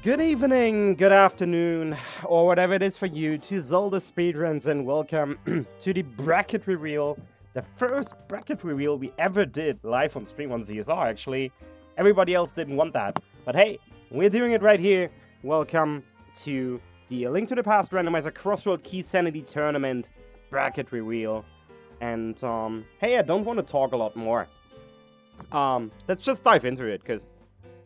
Good evening, good afternoon, or whatever it is for you to Zelda speedruns, and welcome to the bracket reveal. The first bracket reveal we ever did live on stream on ZSR, actually. Everybody else didn't want that. But hey, we're doing it right here. Welcome to the Link to the Past Randomizer Crossworld Keysanity Tournament bracket reveal. And, hey, I don't want to talk a lot more. Let's just dive into it, because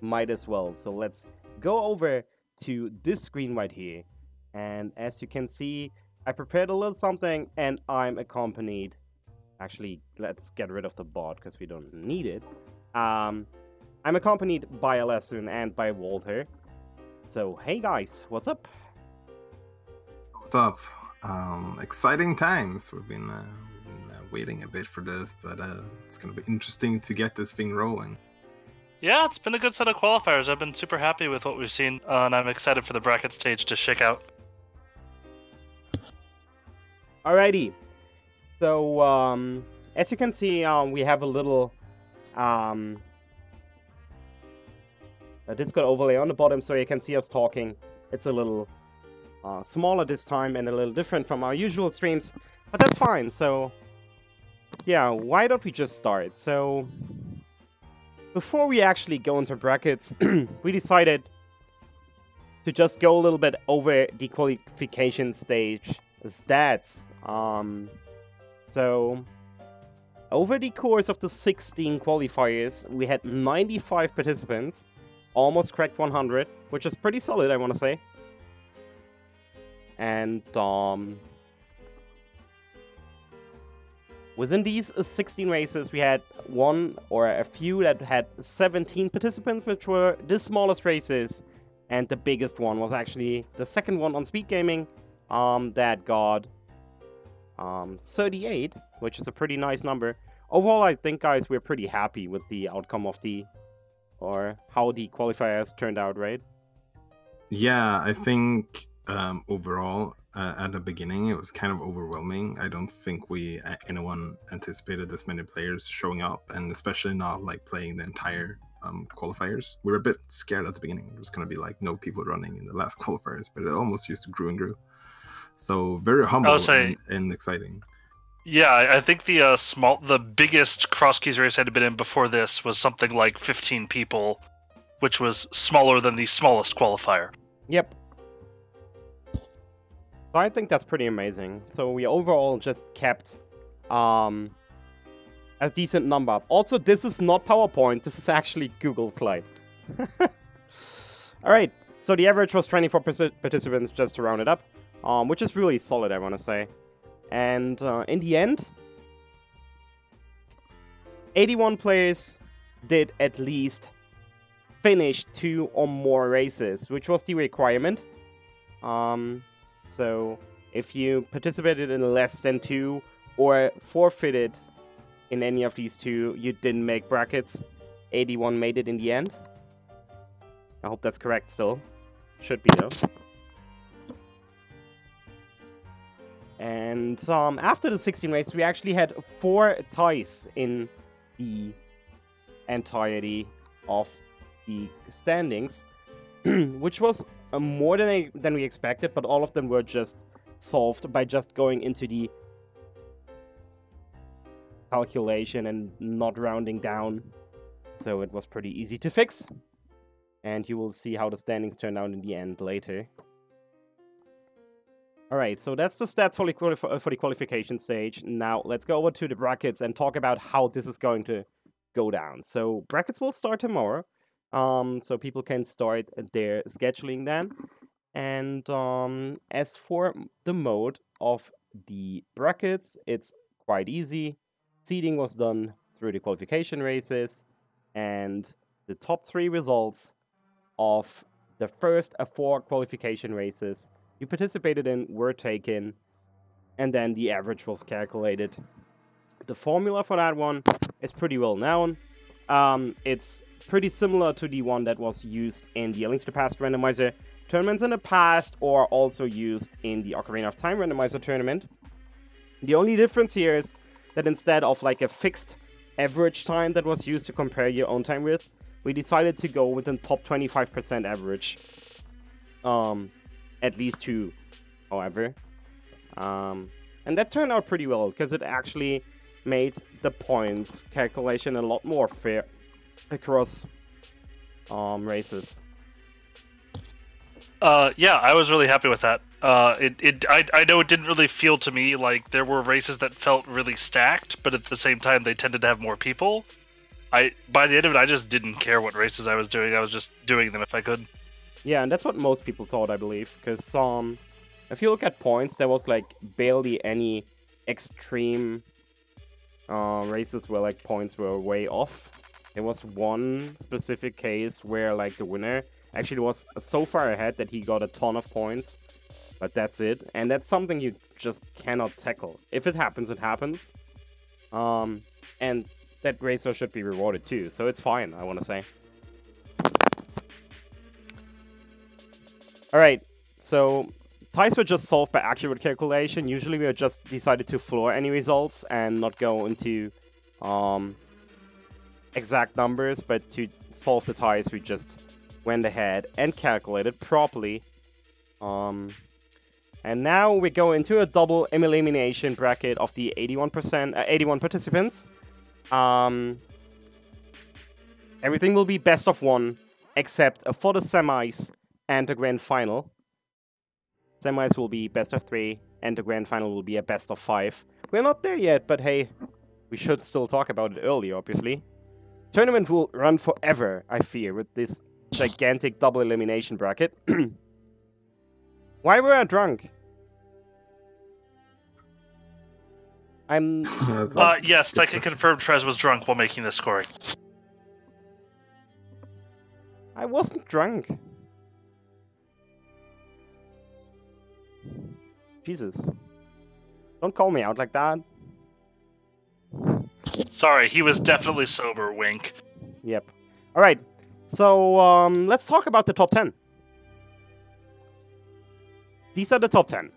might as well. So let's go over to this screen right here, and as you can see, I prepared a little something, and I'm accompanied. Actually, let's get rid of the bot because we don't need it. I'm accompanied by Alessun and by Walter. So hey guys, what's up? What's up? Exciting times. We've been waiting a bit for this, but it's gonna be interesting to get this thing rolling. Yeah, it's been a good set of qualifiers. I've been super happy with what we've seen, and I'm excited for the bracket stage to shake out. Alrighty. So, as you can see, we have a little a Discord overlay on the bottom, so you can see us talking. It's a little smaller this time and a little different from our usual streams, but that's fine. So, yeah, why don't we just start? So, before we actually go into brackets, we decided to just go a little bit over the qualification stage stats. So, over the course of the 16 qualifiers, we had 95 participants, almost cracked 100, which is pretty solid, I want to say. And, within these 16 races, we had one or a few that had 17 participants, which were the smallest races. And the biggest one was actually the second one on Speed Gaming, that got 38, which is a pretty nice number. Overall, I think, guys, we're pretty happy with the outcome of or how the qualifiers turned out, right? Yeah, I think overall, at the beginning, it was kind of overwhelming. I don't think anyone anticipated this many players showing up, and especially not like playing the entire qualifiers. We were a bit scared at the beginning. It was going to be like no people running in the last qualifiers, but it almost just grew and grew. So very humble and exciting. Yeah, I think the biggest cross keys race I had been in before this was something like 15 people, which was smaller than the smallest qualifier. Yep. So I think that's pretty amazing. So we overall just kept a decent number. Also, this is not PowerPoint. This is actually Google Slide. Alright, so the average was 24 participants, just to round it up, which is really solid, I want to say. And in the end, 81 players did at least finish 2 or more races, which was the requirement. So, if you participated in less than 2 or forfeited in any of these 2, you didn't make brackets. 81 made it in the end. I hope that's correct still. Should be, though. And after the 16 race, we actually had 4 ties in the entirety of the standings, which was more than we expected, but all of them were just solved by just going into the calculation and not rounding down. So it was pretty easy to fix. And you will see how the standings turned out in the end later. Alright, so that's the stats for the qualification stage. Now let's go over to the brackets and talk about how this is going to go down. So brackets will start tomorrow. So people can start their scheduling then. And as for the mode of the brackets, it's quite easy. Seeding was done through the qualification races, and the top 3 results of the first 4 qualification races you participated in were taken, and then the average was calculated. The formula for that one is pretty well known. It's pretty similar to the one that was used in the Link to the Past randomizer tournaments in the past, or also used in the Ocarina of Time randomizer tournament. The only difference here is that instead of like a fixed average time that was used to compare your own time with, we decided to go with a top 25% average. at least 2, however. And that turned out pretty well, because it actually made the point calculation a lot more fair across races. Yeah, I was really happy with that. I know it didn't really feel to me like there were races that felt really stacked, but at the same time they tended to have more people. By the end of it, I just didn't care what races I was doing. I was just doing them if I could. Yeah, and that's what most people thought, I believe, because if you look at points, there was like barely any extreme races where like points were way off. There was one specific case where like the winner actually was so far ahead that he got a ton of points, but that's it. And that's something you just cannot tackle. If it happens, it happens. And that racer should be rewarded too, so it's fine, I want to say. Alright, so ties were just solved by accurate calculation. Usually we just decided to floor any results and not go into exact numbers, but to solve the ties we just went ahead and calculated properly. And now we go into a double elimination bracket of the 81 participants. Everything will be best of 1, except for the semis and the grand final. Semis will be best of 3, and the grand final will be a best of 5. We're not there yet, but hey, we should still talk about it early, obviously. Tournament will run forever, I fear, with this gigantic double elimination bracket. Why were I drunk? Yes, I can confirm Trez was drunk while making this scoring. I wasn't drunk. Jesus. Don't call me out like that. Sorry, he was definitely sober, wink. Yep. Alright, so let's talk about the top 10. These are the top 10.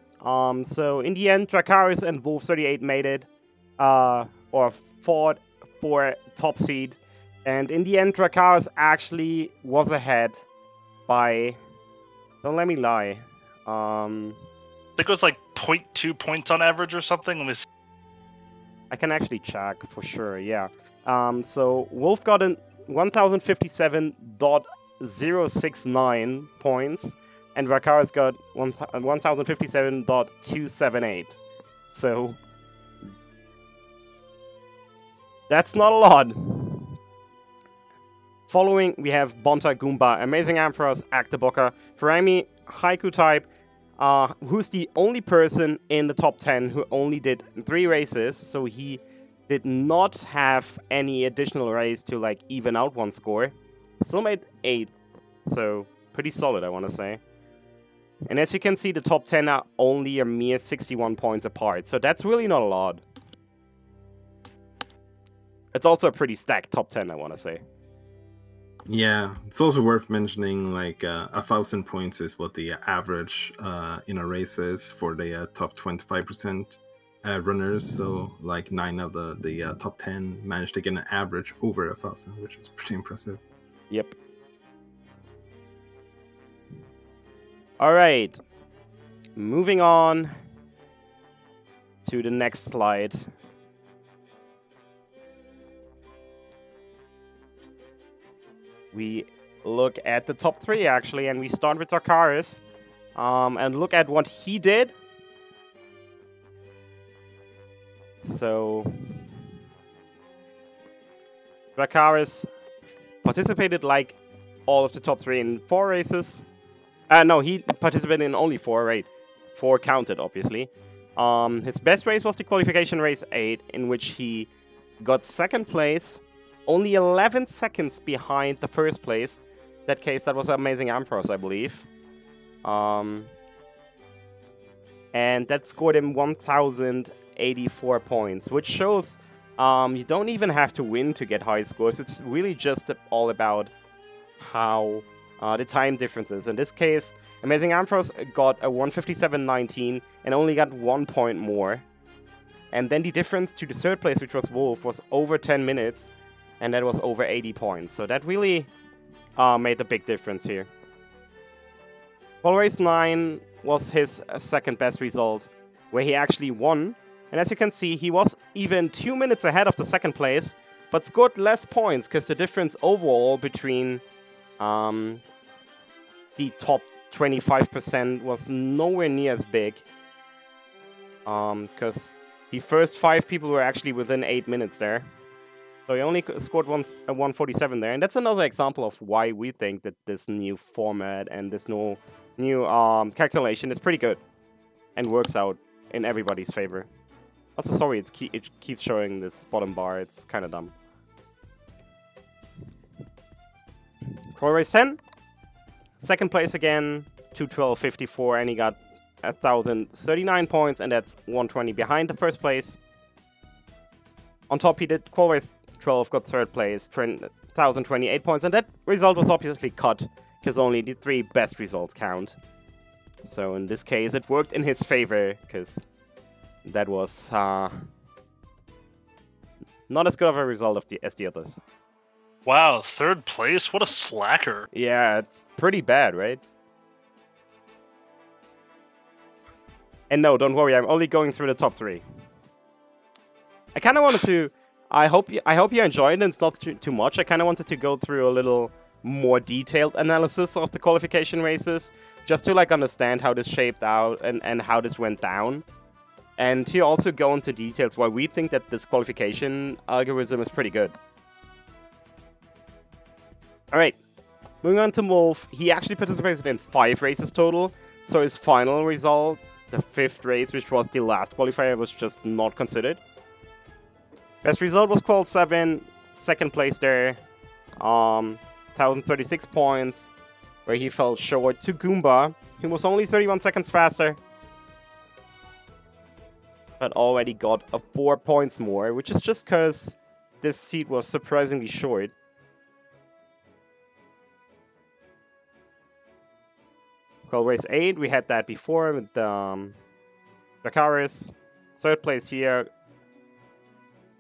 So in the end, Dracarys and Wolf38 made it, or fought for top seed. And in the end, Dracarys actually was ahead by, don't let me lie, I think it was like 0.2 points on average or something. Let me see. I can actually check for sure, yeah. So Wolf got an 1057.069 points, and Dracarys got 1057.278. So that's not a lot. Following, we have Bonta Goomba, Amazing Ampharos, Actaboka, Ferrami, Haiku Type, who's the only person in the top 10 who only did 3 races, so he did not have any additional race to like even out one score. Still made 8th, so pretty solid, I want to say. And as you can see, the top 10 are only a mere 61 points apart, so that's really not a lot. It's also a pretty stacked top 10, I want to say. Yeah, it's also worth mentioning, like, 1,000 points is what the average in a race is for the top 25% runners. So, like, 9 of the top 10 managed to get an average over 1,000, which is pretty impressive. Yep. All right. Moving on to the next slide. We look at the top 3, actually, and we start with Dracarys. And look at what he did. So, Dracarys participated like all of the top 3 in 4 races. No, he participated in only 4, right? 4 counted, obviously. His best race was the qualification race 8, in which he got 2nd place, only 11 seconds behind the 1st place. That case, that was Amazing Ampharos, I believe. And that scored him 1,084 points, which shows you don't even have to win to get high scores. It's really just all about how the time differences. In this case, Amazing Ampharos got a 157.19 and only got 1 point more. And then the difference to the 3rd place, which was Wolf, was over 10 minutes. And that was over 80 points. So that really made a big difference here. Qual Race 9 was his second best result, where he actually won. And as you can see, he was even 2 minutes ahead of the second place, but scored less points because the difference overall between the top 25% was nowhere near as big. Because the first 5 people were actually within 8 minutes there. So he only scored 147 there. And that's another example of why we think that this new format and this new calculation is pretty good and works out in everybody's favor. Also, sorry, it keeps showing this bottom bar. It's kind of dumb. Qual Race 10. Second place again, 212.54, and he got 1,039 points, and that's 120 behind the first place. On top, he did Qual Race 12, got third place, 1,028 points, and that result was obviously cut, because only the 3 best results count. So in this case, it worked in his favor, because that was not as good of a result as the others. Wow, third place? What a slacker. Yeah, it's pretty bad, right? And no, don't worry, I'm only going through the top 3. I kind of wanted to... I hope you enjoyed it, and it's not too much. I kind of wanted to go through a little more detailed analysis of the qualification races, just to like understand how this shaped out and how this went down. And to also go into details why we think that this qualification algorithm is pretty good. Alright, moving on to Wolf. He actually participated in 5 races total, so his final result, the 5th race, which was the last qualifier, was just not considered. Best result was Qual 7, second place there, 1,036 points, where he fell short to Goomba. He was only 31 seconds faster, but already got 4 points more, which is just because this seat was surprisingly short. Qual Race 8, we had that before with Dracarys. Third place here.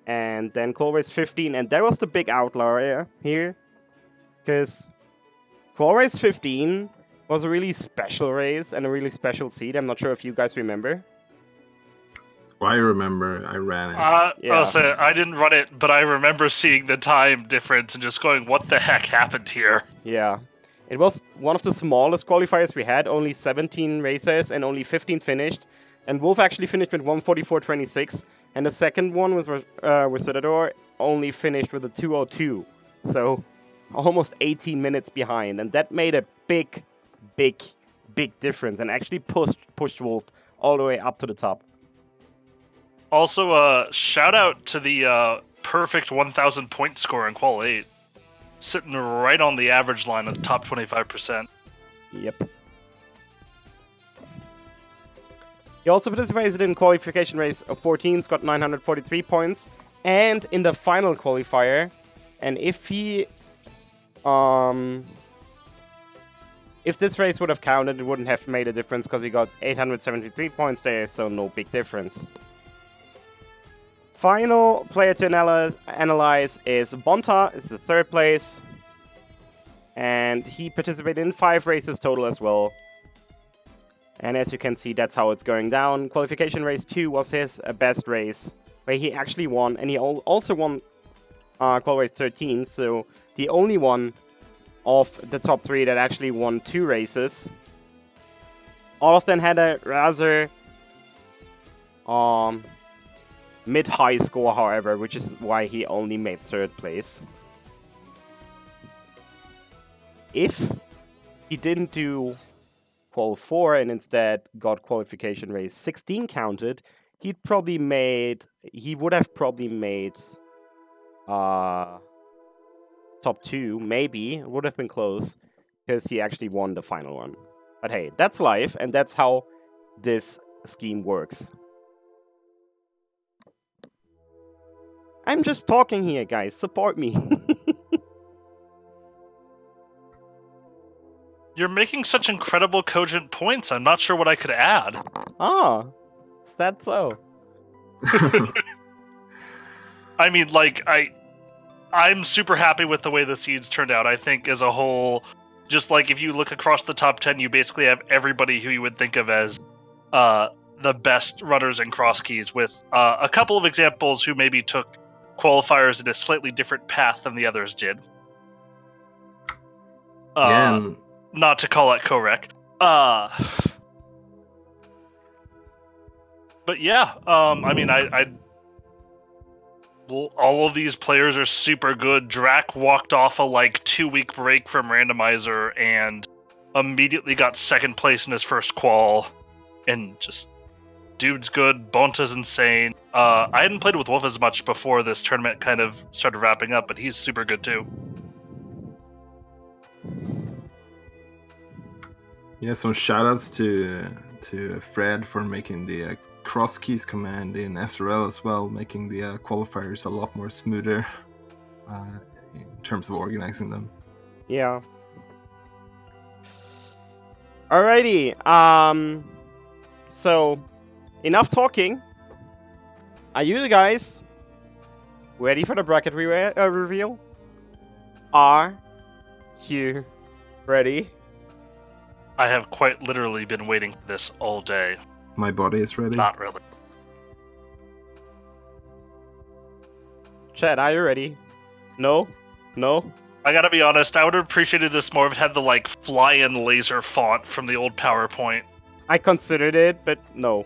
And then Qual Race 15, and that was the big outlier here. Because Qual Race 15 was a really special race and a really special seat. I'm not sure if you guys remember. Well, I remember. I ran it. Yeah. So I didn't run it, but I remember seeing the time difference and just going, what the heck happened here? Yeah. It was one of the smallest qualifiers we had, only 17 racers and only 15 finished. And Wolf actually finished with 144.26, and the second one with Citador only finished with a 2:02. So almost 18 minutes behind, and that made a big difference and actually pushed Wolf all the way up to the top. Also, shout out to the perfect 1,000 point score in Qual 8. Sitting right on the average line of the top 25%. Yep. He also participated in qualification race of 14, got 943 points, and in the final qualifier. And if he, if this race would have counted, it wouldn't have made a difference because he got 873 points there, so no big difference. Final player to analyze is Bonta, is the third place. And he participated in 5 races total as well. And as you can see, that's how it's going down. Qualification race 2 was his best race, where he actually won. And he also won Qual Race 13, so the only one of the top 3 that actually won 2 races. All of them had a rather mid-high score, however, which is why he only made 3rd place. If he didn't do Qual 4 and instead got qualification race 16 counted, he would have probably made top 2, maybe. It would have been close, because he actually won the final one. But hey, that's life, and that's how this scheme works. I'm just talking here, guys. Support me. You're making such incredible cogent points, I'm not sure what I could add. Ah, is that so? I mean, like, I'm super happy with the way the seeds turned out. I think as a whole, just like if you look across the top 10, you basically have everybody who you would think of as the best runners in cross keys, with a couple of examples who maybe took qualifiers in a slightly different path than the others did. Not to call it correct. But yeah, I mean, all of these players are super good. Drac walked off a 2-week break from randomizer and immediately got second place in his first qual, and just dude's good. Bonta's insane. I hadn't played with Wolf as much before this tournament kind of started wrapping up, but he's super good too. Yeah, some shoutouts to Fred for making the cross keys command in SRL as well, making the qualifiers a lot more smoother in terms of organizing them. Yeah. Alrighty. So enough talking. Are you guys ready for the bracket reveal? Are you ready? I have quite literally been waiting for this all day. My body is ready. Not really. Chad, are you ready? No? No? I gotta be honest, I would have appreciated this more if it had the fly-in laser font from the old PowerPoint. I considered it, but no.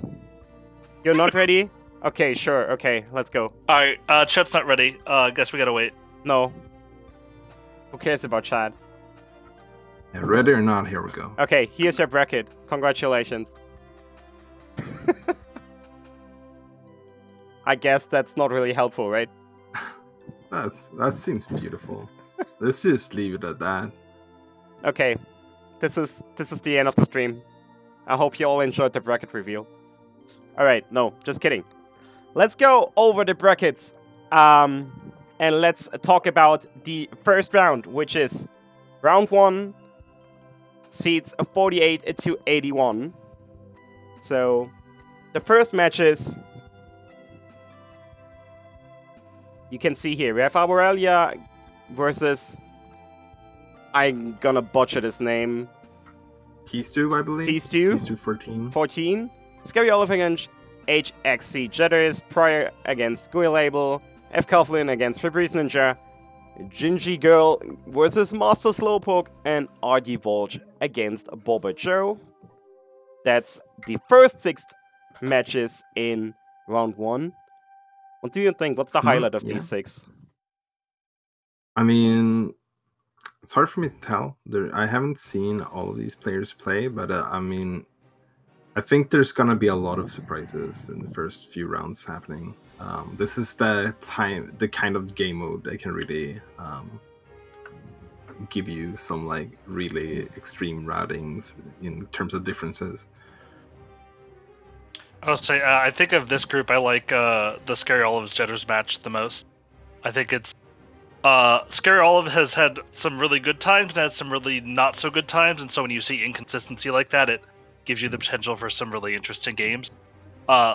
You're not ready? Okay, sure. Okay, let's go. Alright, Chad's not ready. Guess we gotta wait. No. Who cares about Chad? Yeah, ready or not, here we go. Okay, here's your bracket. Congratulations. I guess that's not really helpful, right? That seems beautiful. Let's just leave it at that. Okay, this is the end of the stream. I hope you all enjoyed the bracket reveal. Alright, no, just kidding. Let's go over the brackets. And let's talk about the first round, which is round 1, seeds 48 to 81. So, the first matches, you can see here, we have Arborelia versus, I'm gonna butcher this name. T-Stew, I believe? T-Stew? T-Stew 14. Scary Olive against HXC Jetters, Pryor against Gooey Label, F. Coughlin against Fabrice Ninja, Gingy Girl versus Master Slowpoke, and RD Volge against Boba Joe. That's the first 6 matches in round 1. What do you think? What's the highlight of these 6? I mean, it's hard for me to tell. I haven't seen all of these players play, but I mean, I think there's gonna be a lot of surprises in the first few rounds happening. This is the kind of game mode that can really give you some really extreme routings in terms of differences. I'll say, I think of this group, I like the Scary Olive's Jetters match the most. I think it's Scary Olive has had some really good times and had some really not so good times, and so when you see inconsistency like that, it gives you the potential for some really interesting games.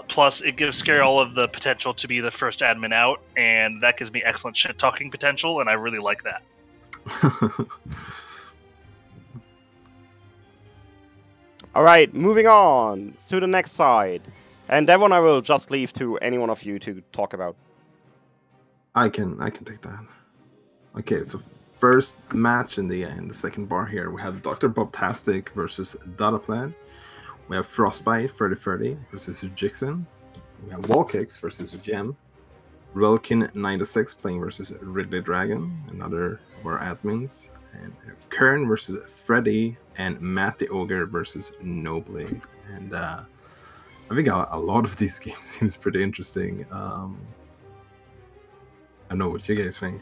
Plus, it gives Scary Olive the potential to be the first admin out, and that gives me excellent shit-talking potential, and I really like that. Alright, moving on to the next side. And that one I will just leave to any one of you to talk about. I can take that. Okay, so first match in the second bar here, we have Dr. Bobtastic versus Dataplan. We have Frostbite 3030 versus Jixon. We have Wallkicks versus Gem. Relkin 96 playing versus Ridley Dragon, another of our admins. And Kern versus Freddy, and Matt the Ogre versus Nobly. And I think a lot of these games seems pretty interesting. I don't know what you guys think.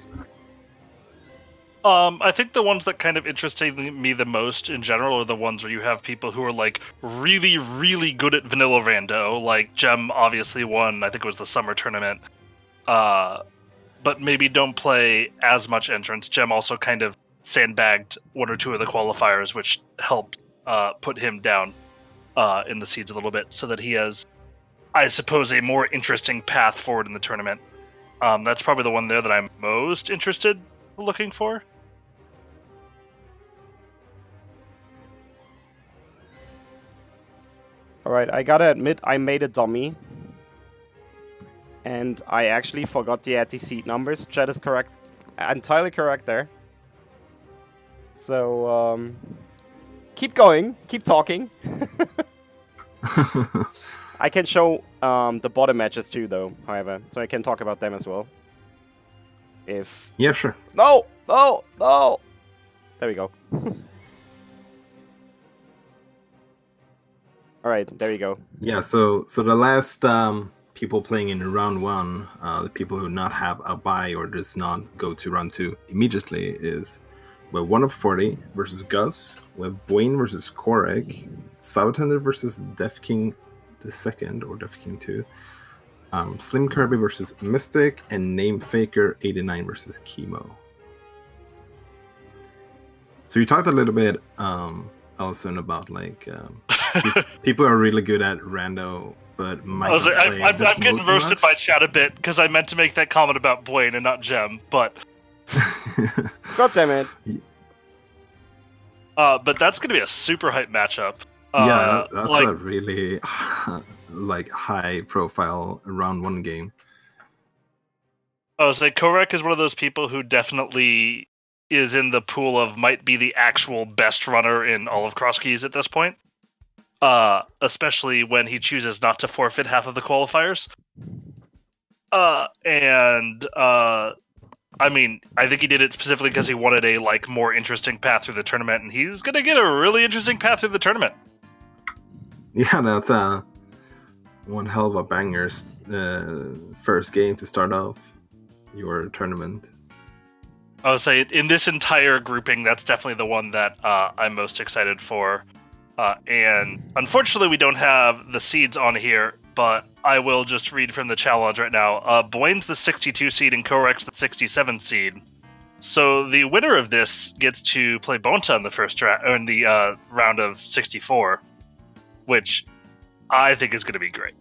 I think the ones that kind of interested me the most in general are the ones where you have people who are really, really good at vanilla rando. Like Gem obviously won, I think it was the summer tournament. But maybe don't play as much entrance. Gem also kind of sandbagged 1 or 2 of the qualifiers, which helped put him down in the seeds a little bit, so that he has, I suppose, a more interesting path forward in the tournament. That's probably the one there that I'm most interested looking for. Alright, I gotta admit, I made a dummy. And I actually forgot to add the seed numbers. Chat is correct. Entirely correct there. So, keep going. Keep talking. I can show the bottom matches too, though, however. So I can talk about them as well. If... Yeah, sure. No! No! No! There we go. Alright, there you go. Yeah, so the last people playing in round 1, the people who not have a bye or does not go to round 2 immediately is we have 1up40 versus Gus, we have Bwayne versus Korek, Southander versus Def King II or Def King 2, Slim Kirby versus Mystic, and Name Faker 89 versus Chemo. So you talked a little bit, Allison, about like people are really good at rando, but might not play I'm this getting mode too roasted much. by chat a bit because I meant to make that comment about Bwayne and not Gem, but God damn it. but that's gonna be a super hype matchup. Yeah, that's like, a really like high profile round 1 game. I would say Korek is one of those people who definitely is in the pool of might be the actual best runner in all of Cross Keys at this point. Especially when he chooses not to forfeit half of the qualifiers. I mean, I think he did it specifically because he wanted a like more interesting path through the tournament, and he's gonna get a really interesting path through the tournament. Yeah, that's one hell of a banger's first game to start off your tournament. I would say in this entire grouping, that's definitely the one that I'm most excited for. And unfortunately, we don't have the seeds on here, but I will just read from the challenge right now. Bwayne's the 62 seed and Korek's the 67 seed. So the winner of this gets to play Bonta in the first in the round of 64, which I think is going to be great.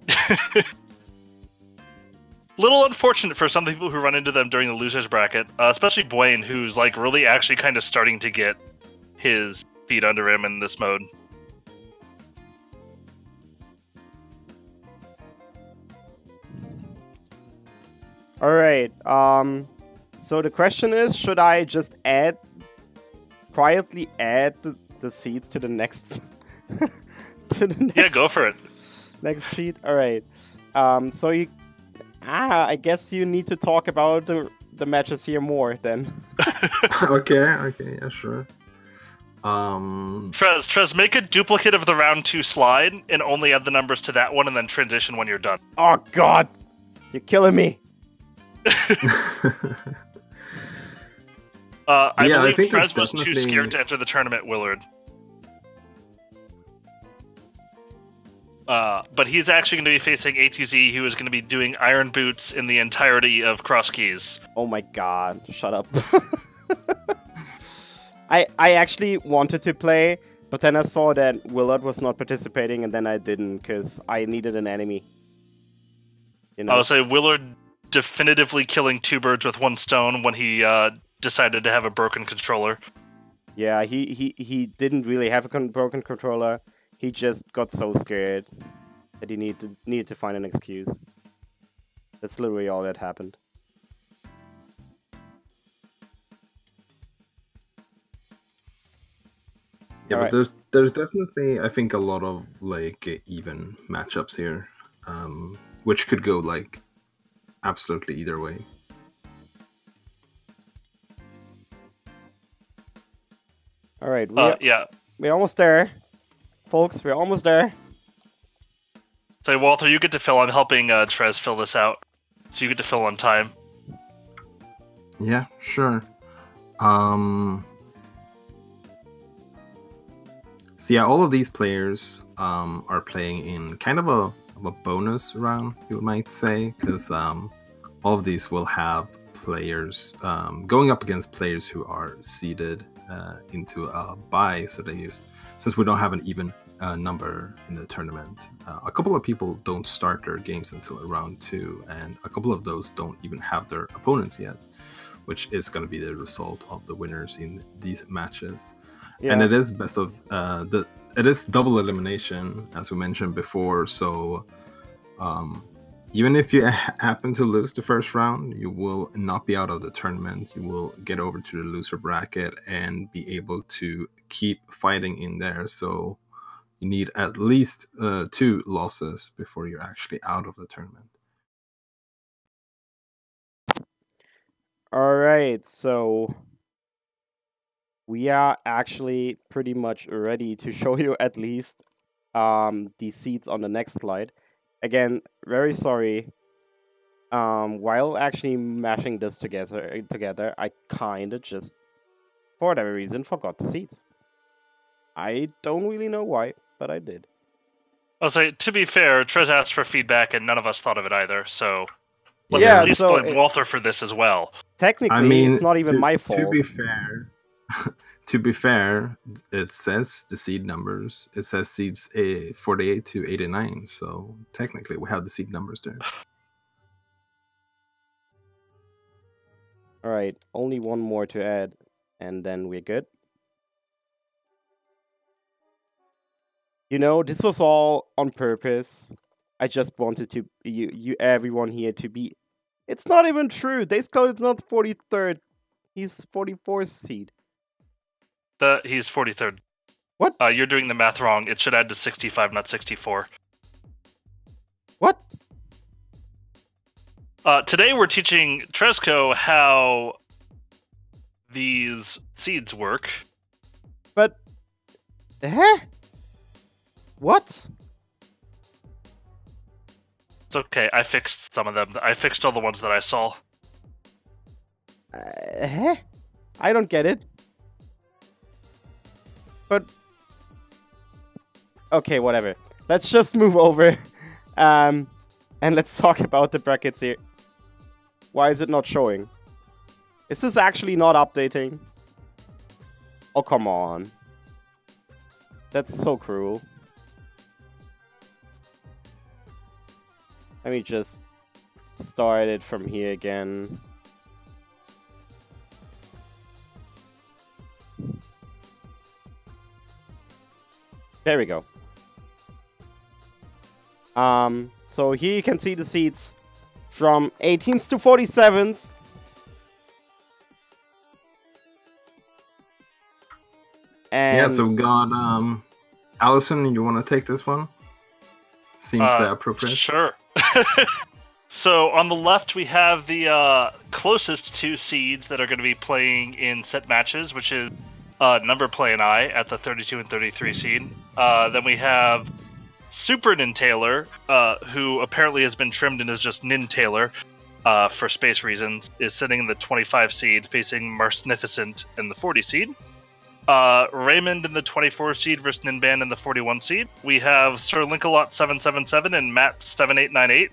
Little unfortunate for some people who run into them during the losers bracket, especially Bwayne, who's like really actually kind of starting to get his feet under him in this mode. Alright, so the question is, should I just quietly add the seeds to the next... Yeah, go for it. Next sheet? Alright, so you... I guess you need to talk about the matches here more, then. Okay, yeah, sure. Trez, make a duplicate of the round 2 slide and only add the numbers to that one and then transition when you're done. Oh god! You're killing me! I believe think Trez there's was too scared to enter the tournament, Willard. But he's actually going to be facing ATZ, who is going to be doing Iron Boots in the entirety of Cross Keys. Oh my god, shut up. I actually wanted to play, but then I saw that Willard was not participating, and then I didn't, because I needed an enemy. You know? I would say Willard definitively killing 2 birds with 1 stone when he decided to have a broken controller. Yeah, he didn't really have a broken controller. He just got so scared that he needed to find an excuse. That's literally all that happened. Yeah, All but there's definitely, I think, a lot of like even matchups here, which could go like absolutely either way. All right, yeah. we're almost there, folks. We're almost there. So Walter, you get to fill. I'm helping Trez fill this out, so you get to fill on time. Yeah, sure. So yeah, all of these players are playing in kind of a bonus round, you might say, because all of these will have players going up against players who are seeded into a bye. So they since we don't have an even number in the tournament, a couple of people don't start their games until round 2, and a couple of those don't even have their opponents yet, which is going to be the result of the winners in these matches. Yeah. And it is best of it is double elimination, as we mentioned before. So even if you happen to lose the first round, you will not be out of the tournament. You will get over to the loser bracket and be able to keep fighting in there. So you need at least 2 losses before you're actually out of the tournament. All right, so we are actually pretty much ready to show you at least the seats on the next slide. Again, very sorry. While actually mashing this together, I kinda just, for whatever reason, forgot the seats. I don't really know why, but I did. I'll say, to be fair, Trez asked for feedback, and none of us thought of it either. So let's Yeah, at least so blame Walther for this as well. Technically, it's not even my fault. To be fair, to be fair, it says the seed numbers. It says seeds 48 to 89. So technically, we have the seed numbers there. All right, only one more to add, and then we're good. You know, this was all on purpose. I just wanted to you everyone here to be. It's not even true. Days Cloud is not 43rd. He's 44th seed. He's 43rd. What? You're doing the math wrong. It should add to 65, not 64. What? Today we're teaching Tresco how these seeds work. But, what? It's okay. I fixed some of them. I fixed all the ones that I saw. I don't get it. But, okay, whatever. Let's just move over, and let's talk about the brackets here. Why is it not showing? Is this actually not updating? Oh, come on. That's so cruel. Let me just start it from here again. There we go. So here you can see the seats from 18th to 47th. And yeah, so we got Allison, you want to take this one? Seems appropriate. Sure. So on the left we have the closest 2 seeds that are going to be playing in set matches, which is Number Play and I at the 32 and 33 seed. Then we have Super Nintailor, who apparently has been trimmed and is just Nintailor for space reasons, is sitting in the 25 seed facing Marcnificent in the 40 seed. Raymond in the 24 seed versus Ninban in the 41 seed. We have Sir Linkalot 777 and Matt 7898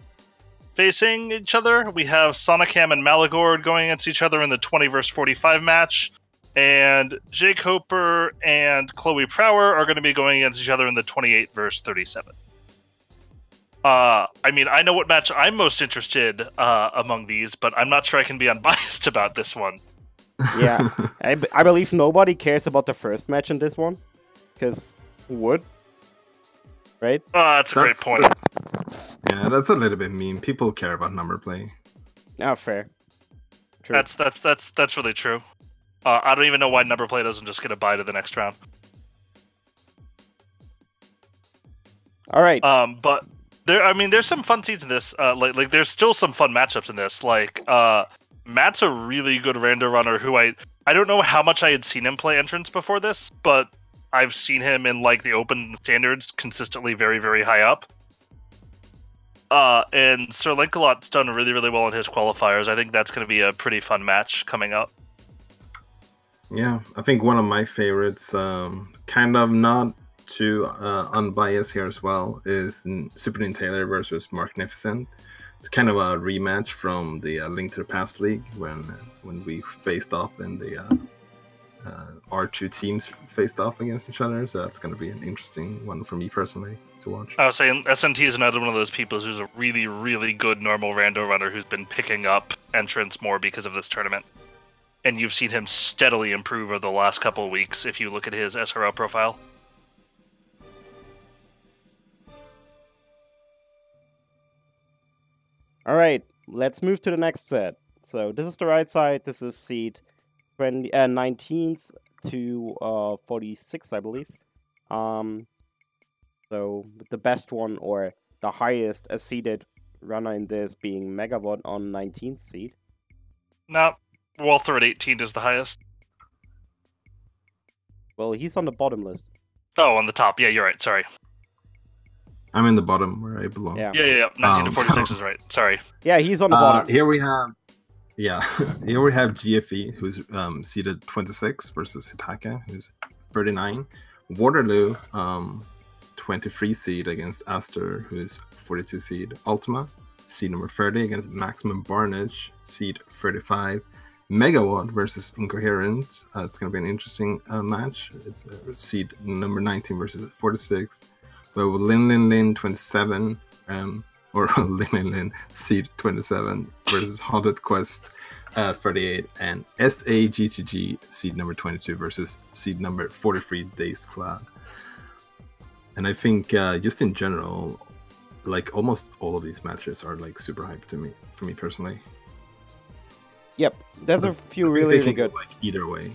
facing each other. We have Sonicam and Malagord going against each other in the 20 versus 45 match. And Jake Hoper and Chloe Prower are going to be going against each other in the 28 versus 37. I mean, I know what match I'm most interested among these, but I'm not sure I can be unbiased about this one. Yeah, I believe nobody cares about the first match in this one, because who would? Right? That's a great point. Yeah, that's a little bit mean. People care about number play. Oh, fair. True. That's really true. I don't even know why Number Play doesn't just get a bye to the next round. All right. But there's some fun seeds in this. Like there's still some fun matchups in this. Like Matt's a really good rando runner who I don't know how much I had seen him play entrance before this, but I've seen him in like the open standards consistently very, very high up. And Sir Linkalot's done really, really well in his qualifiers. I think that's going to be a pretty fun match coming up. Yeah, I think one of my favorites, kind of not too unbiased here as well, is Super Nintailor versus Marcnificent. It's kind of a rematch from the Link to the Past League when we faced off in the our 2 teams faced off against each other. So that's going to be an interesting one for me personally to watch. I was saying SNT is another one of those people who's a really, really good normal rando runner who's been picking up entrance more because of this tournament. And you've seen him steadily improve over the last couple of weeks if you look at his SRL profile. All right, let's move to the next set. So this is the right side. This is seed 19th to 46, I believe. So the best one or the highest seeded runner in this being Megabot on 19th seed. No, Walther at 18 is the highest. Well, he's on the bottom list. Oh, on the top. Yeah, you're right. Sorry. I'm in the bottom where I belong. Yeah. Yeah. 19 to 46 is right. Sorry. Yeah, he's on the bottom. Here we have GFE, who's seeded 26 versus Hitaka, who's 39. Waterloo, 23 seed against Aster, who's 42 seed. Ultima, seed number 30 against Maximum Barnage, seed 35. Megawatt versus Incoherent. It's going to be an interesting match. It's seed number 19 versus 46. We have Lin 27, or Lin seed 27 versus Haunted Quest 38, and SAGGG seed number 22 versus seed number 43 Days Cloud. And I think just in general, like almost all of these matches are like super hyped for me personally. Yep, there's a few really good. Like either way.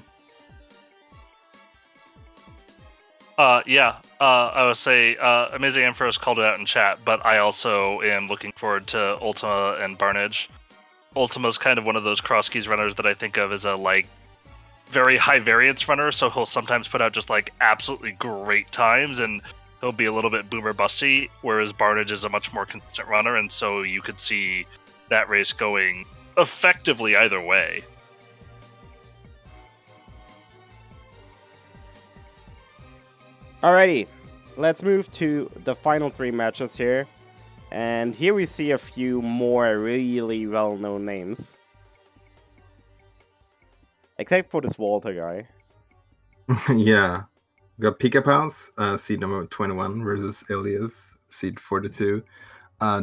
I would say Amazing Ampharos called it out in chat, but I also am looking forward to Ultima and Barnage. Ultima's kind of one of those cross keys runners that I think of as a like very high variance runner, so he'll sometimes put out just like absolutely great times and he'll be a little bit boomer busty, whereas Barnage is a much more consistent runner, and so you could see that race going effectively either way. Alrighty, let's move to the final 3 matches here. And here we see a few more really well-known names. Except for this Walter guy. Yeah. We got Pika Pals, seed number 21 versus Elias, seed 42.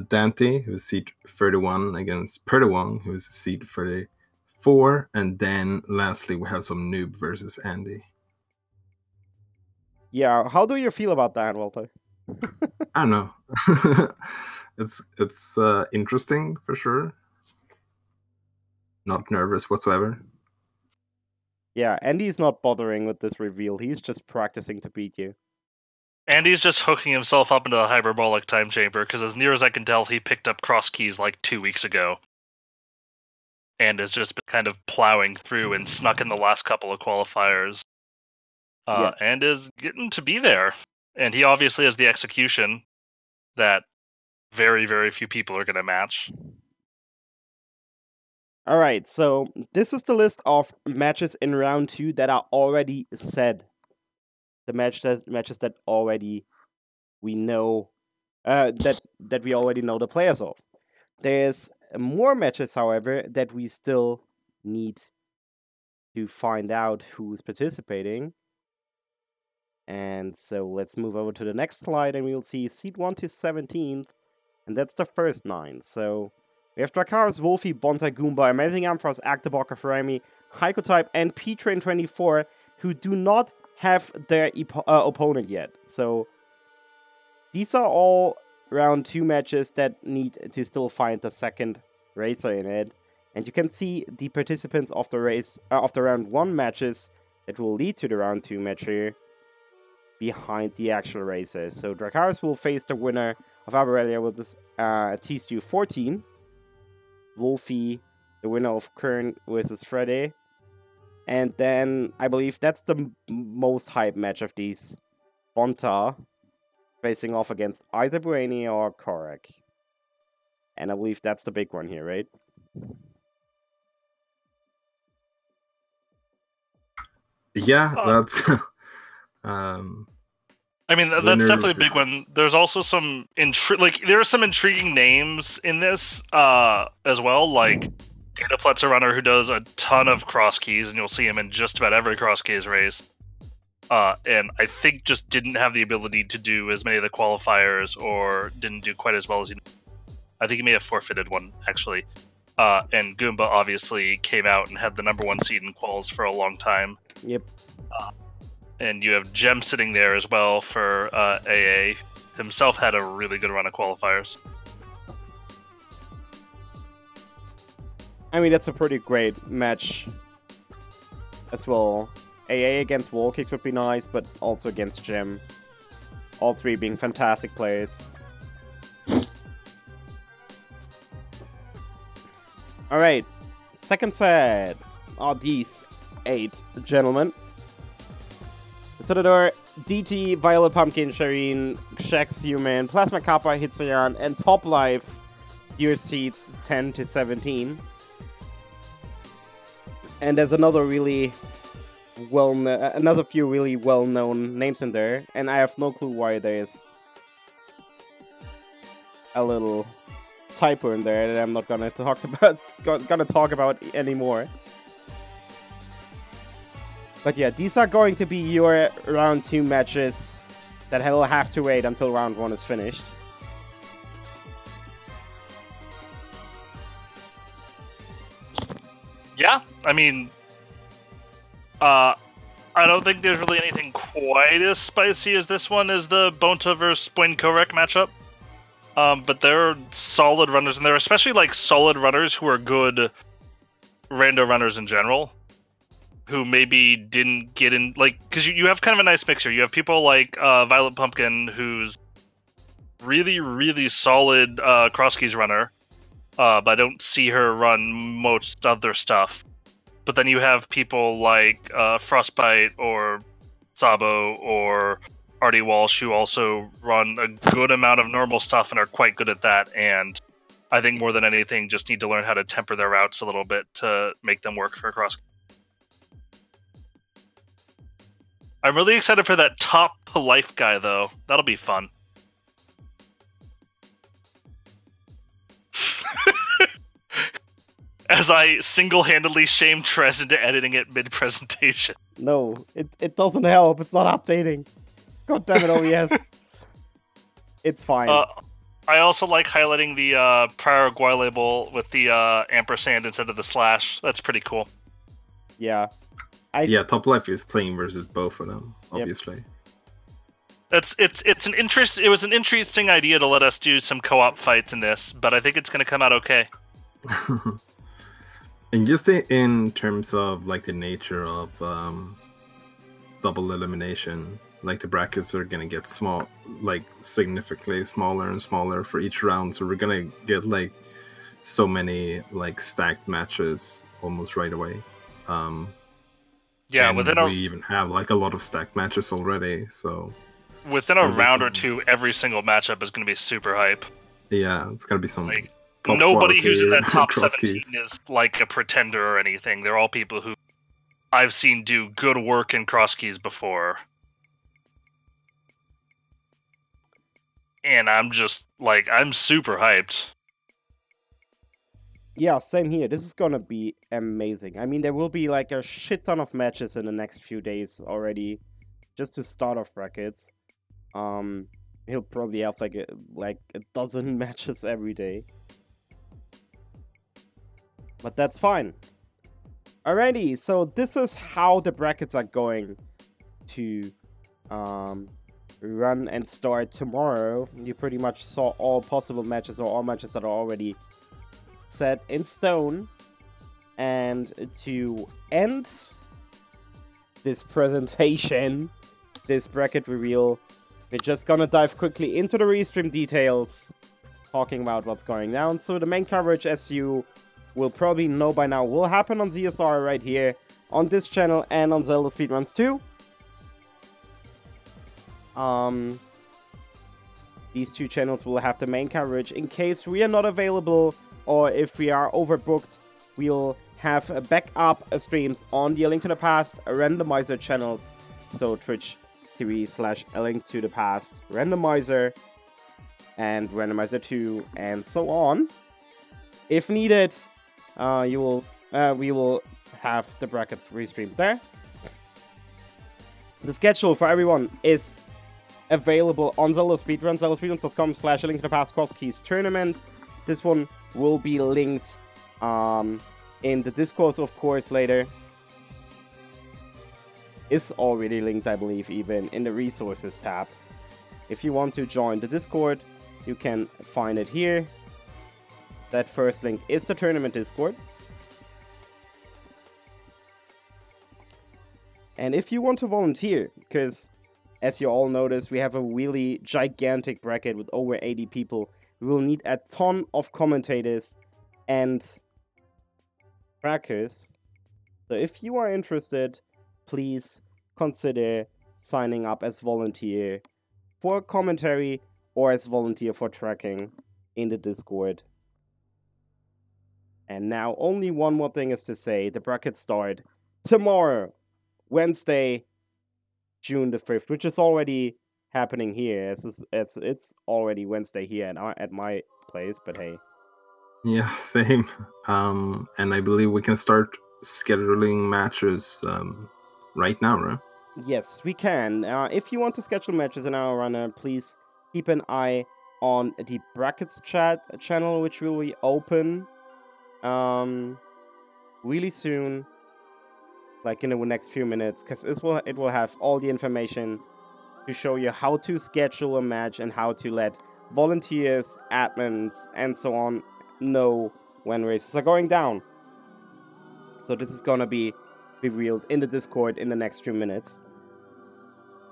Dante, who's seed 31 against Perdewong, who's seed 34. And then lastly, we have some noob versus Andy. Yeah, how do you feel about that, Walter? I don't know. It's interesting for sure. Not nervous whatsoever. Yeah, Andy's not bothering with this reveal. He's just practicing to beat you. Andy's just hooking himself up into the hyperbolic time chamber, because as near as I can tell, he picked up cross keys like 2 weeks ago. And has just been kind of plowing through and snuck in the last couple of qualifiers. And is getting to be there. And he obviously has the execution that very, very few people are going to match. Alright, so this is the list of matches in round 2 that are already said. The matches that already we know, that we already know the players of. There's more matches, however, that we still need to find out who's participating. And so let's move over to the next slide and we'll see seed 1 to 17th. And that's the first 9. So we have Dracarys, Wolfie, Bonta, Goomba, Amazing Ampharos, Actabok, Feremi, Hycotype, and P-Train24, who do not have their opponent yet. So these are all round 2 matches that need to still find the second racer in it. And you can see the participants of the race, of the round 1 matches that will lead to the round 2 match here behind the actual racers. So Dracarys will face the winner of Aberelia with this T-Stew 14. Wolfie, the winner of Kern versus Freddy. And then I believe that's the most hype match of these. Bonta facing off against either Brainy or Korak. And I believe that's the big one here, right? Yeah, that's I mean, that's definitely a big one. There's also some there are some intriguing names in this as well. Like Dataplet's a runner who does a ton of cross keys, and you'll see him in just about every cross keys race. And I think just didn't have the ability to do as many of the qualifiers, or didn't do quite as well as he. I think he may have forfeited one actually. And Goomba obviously came out and had the #1 seed in quals for a long time. Yep. And you have Gem sitting there as well for AA. Himself had a really good run of qualifiers. I mean, that's a pretty great match as well. AA against Wall Kicks would be nice, but also against Jim. All three being fantastic players. Alright, second set are these 8 gentlemen. Sotador, DT, Violet Pumpkin, Shireen, Shax Human, Plasma Kappa, Hitsuyan, and Top Life, your seats 10 to 17. And there's another really another few really well-known names in there, and I have no clue why there's a little typo in there that I'm not gonna talk about anymore. But yeah, these are going to be your round 2 matches that will have to wait until round 1 is finished. Yeah, I mean, I don't think there's really anything quite as spicy as this one as the Bonta versus Buen Korek matchup. But they're solid runners, and they're especially like solid runners who are good rando runners in general, who maybe didn't get in, like, because you have kind of a nice mixer. You have people like Violet Pumpkin, who's really, really solid cross keys runner, but I don't see her run most other stuff. But then you have people like Frostbite or Sabo or Artie Walsh, who also run a good amount of normal stuff and are quite good at that. And I think more than anything, just need to learn how to temper their routes a little bit to make them work for cross. I'm really excited for that top life guy, though. That'll be fun. As I single-handedly shamed Trez into editing it mid-presentation. No, it doesn't help. It's not updating. God damn it, OBS. It's fine. I also like highlighting the prior GUI label with the ampersand instead of the slash. That's pretty cool. Yeah. Yeah, Top Life is playing versus both of them, obviously. Yep. It was an interesting idea to let us do some co-op fights in this, but I think it's going to come out okay. And just in terms of like the nature of double elimination, like the brackets are gonna get small, like significantly smaller and smaller for each round. So we're gonna get like so many like stacked matches almost right away. Yeah, we even have like a lot of stacked matches already. So within a round or two, every single matchup is gonna be super hype. Yeah, it's gonna be some. Like, nobody who's in that top 17 is like a pretender or anything. They're all people who I've seen do good work in cross keys before. And I'm just, like, I'm super hyped. Yeah, same here. This is gonna be amazing. I mean, there will be like a shit ton of matches in the next few days already, just to start off brackets. He'll probably have like a dozen matches every day. But that's fine. Alrighty, so this is how the brackets are going to run and start tomorrow. You pretty much saw all possible matches, or all matches that are already set in stone. And to end this presentation, this bracket reveal, we're just gonna dive quickly into the restream details, talking about what's going down. So the main coverage, as you will probably know by now, will happen on ZSR right here on this channel and on Zelda Speedruns too. These two channels will have the main coverage. In case we are not available or if we are overbooked, we'll have backup streams on the A Link to the Past randomizer channels. So Twitch TV/A Link to the Past randomizer and randomizer 2 and so on. If needed, we will have the brackets restreamed there. The schedule for everyone is available on Zelda Speedruns, zeldaspeedruns.com/A Link to the Past Cross Keys Tournament. This one will be linked in the Discord, of course, later. Is already linked, I believe, even in the Resources tab. If you want to join the Discord, you can find it here. That first link is the tournament Discord. And if you want to volunteer, because as you all notice, we have a really gigantic bracket with over 80 people. We will need a ton of commentators and trackers. So if you are interested, please consider signing up as volunteer for commentary or as volunteer for tracking in the Discord. And now only one more thing is to say, the brackets start tomorrow, Wednesday, June the 5th, which is already happening here. It's already Wednesday here at my place, but hey. Yeah, same. And I believe we can start scheduling matches right now, right? Yes, we can. If you want to schedule matches in our runner, please keep an eye on the brackets chat channel, which will be open really soon, like in the next few minutes, because it will have all the information to show you how to schedule a match and how to let volunteers, admins, and so on know when races are going down. So this is gonna be revealed in the Discord in the next few minutes.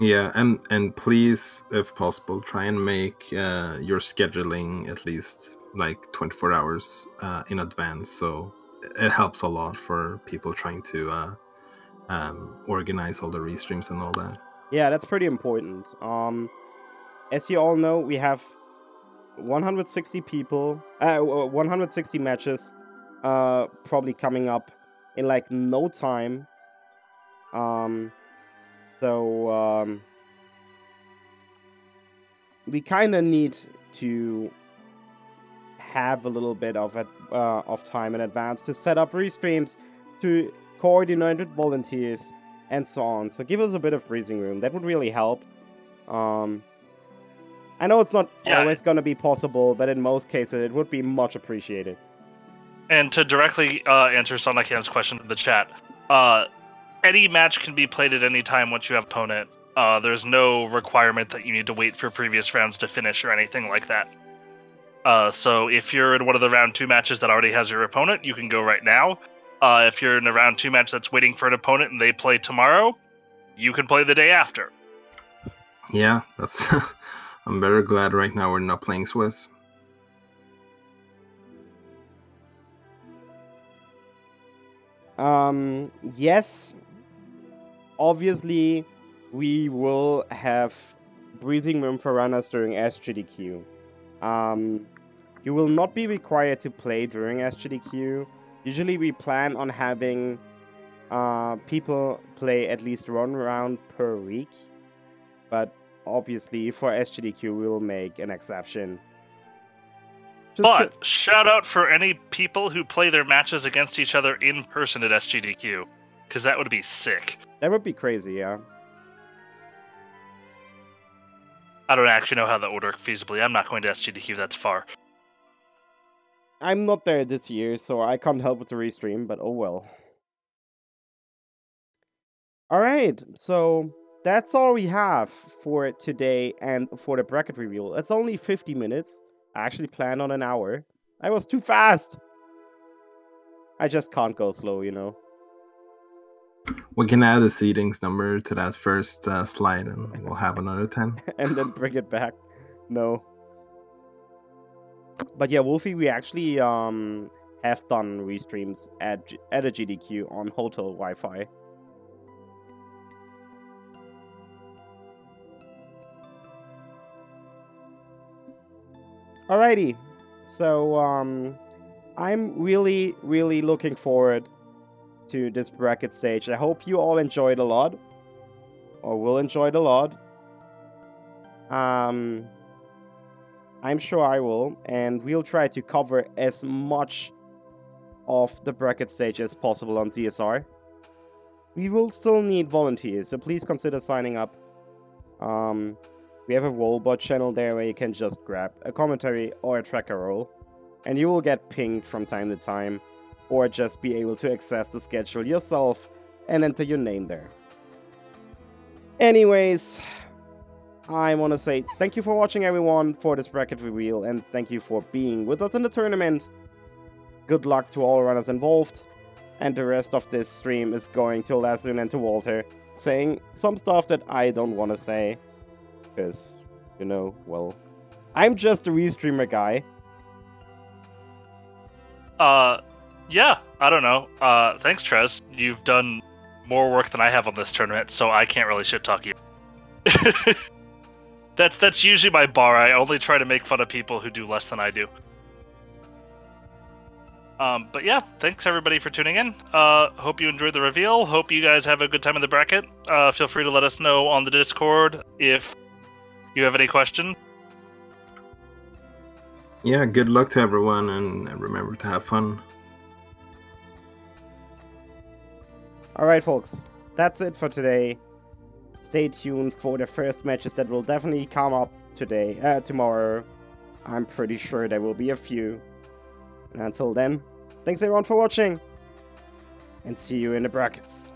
Yeah, and please, if possible, try and make your scheduling at least like 24 hours in advance, so it helps a lot for people trying to organize all the restreams and all that. Yeah, that's pretty important. As you all know, we have 160 people, 160 matches, probably coming up in like no time. We kind of need to have a little bit of time in advance to set up restreams, to coordinate with volunteers, and so on. So give us a bit of breathing room. That would really help. I know it's not always going to be possible, but in most cases, it would be much appreciated. And to directly answer Sonicam's question in the chat, any match can be played at any time once you have opponent. There's no requirement that you need to wait for previous rounds to finish or anything like that. So if you're in one of the round 2 matches that already has your opponent, you can go right now. If you're in a round 2 match that's waiting for an opponent and they play tomorrow, you can play the day after. Yeah, that's... I'm very glad right now we're not playing Swiss. Yes. Obviously, we will have breathing room for runners during SGDQ. You will not be required to play during SGDQ. Usually we plan on having people play at least 1 round per week. But obviously for SGDQ we will make an exception. But shout out for any people who play their matches against each other in person at SGDQ. Because that would be sick. That would be crazy, yeah. I don't actually know how that would work feasibly. I'm not going to SGDQ, that's far. I'm not there this year, so I can't help with the restream, but oh well. Alright, so that's all we have for today and for the bracket reveal. It's only 50 minutes. I actually planned on an hour. I was too fast! I just can't go slow, you know. We can add a seedings number to that first slide and we'll have another 10. And then bring it back. No. But yeah, Wolfie, we actually have done restreams at a GDQ on hotel Wi-Fi. Alrighty. So I'm really, really looking forward to this bracket stage. I hope you all enjoyed a lot, or will enjoy it a lot. I'm sure I will, and we'll try to cover as much of the bracket stage as possible on CSR. We will still need volunteers, so please consider signing up. We have a robot channel there where you can just grab a commentary or a tracker role, and you will get pinged from time to time, or just be able to access the schedule yourself and enter your name there. Anyways, I want to say thank you for watching, everyone, for this bracket reveal, and thank you for being with us in the tournament. Good luck to all runners involved, and the rest of this stream is going to Lasun and to Walter. saying some stuff that I don't want to say. Because, you know, well, I'm just a restreamer guy. Yeah, I don't know. Thanks, Trez. You've done more work than I have on this tournament, so I can't really shit talk you. That's usually my bar. I only try to make fun of people who do less than I do. But yeah, thanks everybody for tuning in. Hope you enjoyed the reveal. Hope you guys have a good time in the bracket. Feel free to let us know on the Discord if you have any questions. Yeah, good luck to everyone, and remember to have fun. Alright, folks. That's it for today. Stay tuned for the first matches that will definitely come up tomorrow. I'm pretty sure there will be a few. And until then, thanks everyone for watching. And see you in the brackets.